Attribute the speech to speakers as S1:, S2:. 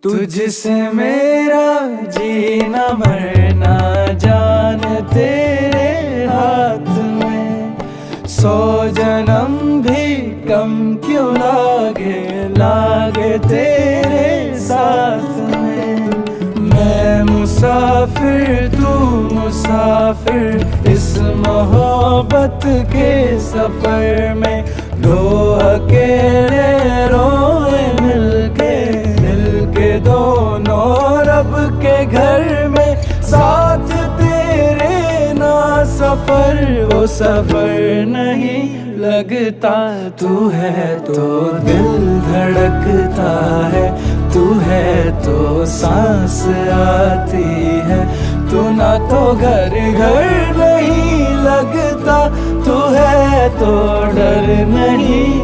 S1: तुझसे मेरा जीना मरना जान तेरे हाथ में, 100 जन्म भी कम क्यों लागे तेरे साथ में। मैं मुसाफिर तू मुसाफिर इस मोहब्बत के सफर में, दो अकेले रोए मिलके दोनों रब के घर में, साथ तेरे ना सफर वो सफर नहीं लगता। तू है तो दिल धड़कता है, तू है तो सांस आती है, तू ना तो घर नहीं लगता, तू है तो डर नहीं